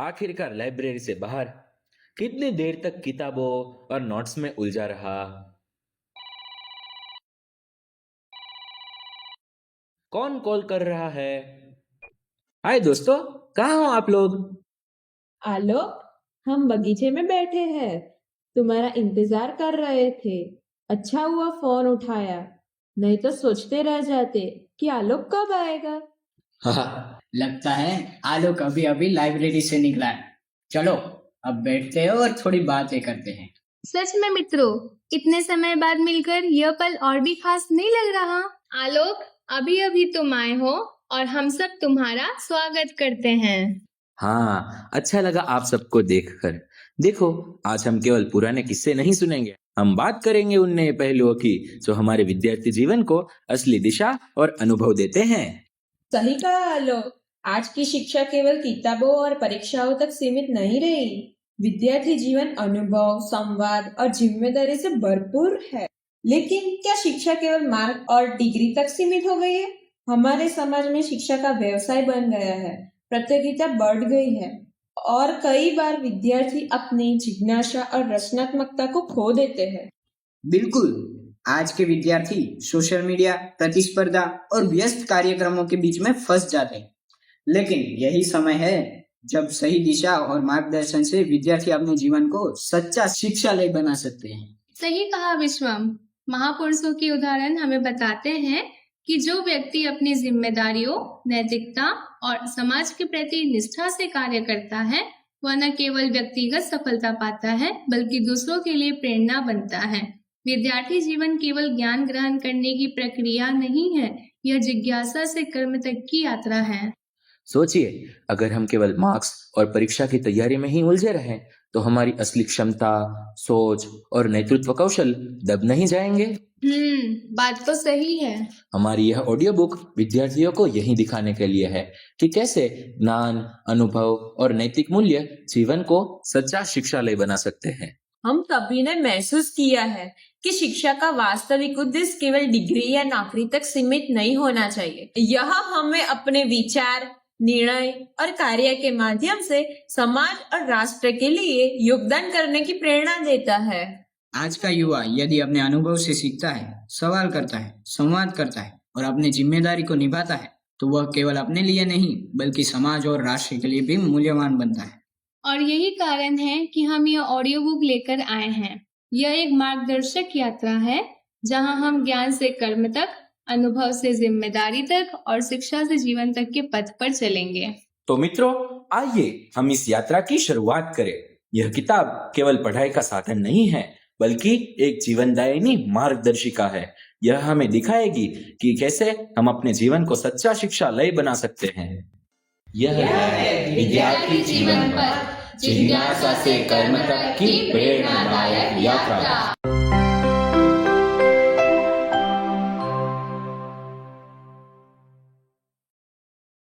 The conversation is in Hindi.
आखिरकार लाइब्रेरी से बाहर कितनी देर तक किताबों और नोट्स में उलझा रहा। कौन कॉल कर रहा है? हाय दोस्तों, कहाँ हो आप लोग? आलोक, हम बगीचे में बैठे हैं, तुम्हारा इंतजार कर रहे थे। अच्छा हुआ फोन उठाया, नहीं तो सोचते रह जाते कि आलोक कब आएगा। लगता है आलोक अभी अभी लाइब्रेरी से निकला है। चलो अब बैठते हैं और थोड़ी बातें करते हैं। सच में मित्रों, इतने समय बाद मिलकर यह पल और भी खास नहीं लग रहा। आलोक, अभी अभी तुम आए हो और हम सब तुम्हारा स्वागत करते हैं। हाँ, अच्छा लगा आप सबको देखकर। देखो, आज हम केवल पुराने किस्से नहीं सुनेंगे, हम बात करेंगे उन नए पहलुओं की जो हमारे विद्यार्थी जीवन को असली दिशा और अनुभव देते हैं। सही कहा आलोक, आज की शिक्षा केवल किताबों और परीक्षाओं तक सीमित नहीं रही। विद्यार्थी जीवन अनुभव, संवाद और जिम्मेदारी से भरपूर है। लेकिन क्या शिक्षा केवल मार्क और डिग्री तक सीमित हो गई है? हमारे समाज में शिक्षा का व्यवसाय बन गया है, प्रतियोगिता बढ़ गई है और कई बार विद्यार्थी अपनी जिज्ञासा और रचनात्मकता को खो देते हैं। बिल्कुल, आज के विद्यार्थी सोशल मीडिया, प्रतिस्पर्धा और व्यस्त कार्यक्रमों के बीच में फंस जाते हैं। लेकिन यही समय है जब सही दिशा और मार्गदर्शन से विद्यार्थी अपने जीवन को सच्चा शिक्षालय बना सकते हैं। सही कहा विश्वम। महापुरुषों के उदाहरण हमें बताते हैं कि जो व्यक्ति अपनी जिम्मेदारियों, नैतिकता और समाज के प्रति निष्ठा से कार्य करता है, वह न केवल व्यक्तिगत सफलता पाता है बल्कि दूसरों के लिए प्रेरणा बनता है। विद्यार्थी जीवन केवल ज्ञान ग्रहण करने की प्रक्रिया नहीं है, यह जिज्ञासा से कर्म तक की यात्रा है। सोचिए, अगर हम केवल मार्क्स और परीक्षा की तैयारी में ही उलझे रहें तो हमारी असली क्षमता, सोच और नेतृत्व कौशल दब नहीं जाएंगे। बात तो सही है। हमारी यह ऑडियो बुक विद्यार्थियों को यही दिखाने के लिए है कि कैसे ज्ञान, अनुभव और नैतिक मूल्य जीवन को सच्चा शिक्षालय बना सकते हैं। हम सभी ने महसूस किया है कि शिक्षा का वास्तविक उद्देश्य केवल डिग्री या नौकरी तक सीमित नहीं होना चाहिए। यह हमें अपने विचार, निर्णय और कार्य के माध्यम से समाज और राष्ट्र के लिए योगदान करने की प्रेरणा देता है। आज का युवा यदि अपने अनुभव से सीखता है, सवाल करता है, संवाद करता है और अपनी जिम्मेदारी को निभाता है, तो वह केवल अपने लिए नहीं बल्कि समाज और राष्ट्र के लिए भी मूल्यवान बनता है। और यही कारण है कि हम यह ऑडियो बुक लेकर आए हैं। यह एक मार्गदर्शक यात्रा है जहां हम ज्ञान से कर्म तक, अनुभव से जिम्मेदारी तक और शिक्षा से जीवन तक के पथ पर चलेंगे। तो मित्रों, आइए हम इस यात्रा की शुरुआत करें। यह किताब केवल पढ़ाई का साधन नहीं है बल्कि एक जीवनदायिनी मार्गदर्शिका है। यह हमें दिखाएगी कि कैसे हम अपने जीवन को सच्चा शिक्षालय बना सकते हैं। यह है विद्यार्थी जीवन पर जिज्ञासा से कर्म तक की प्रेरणादायक यात्रा।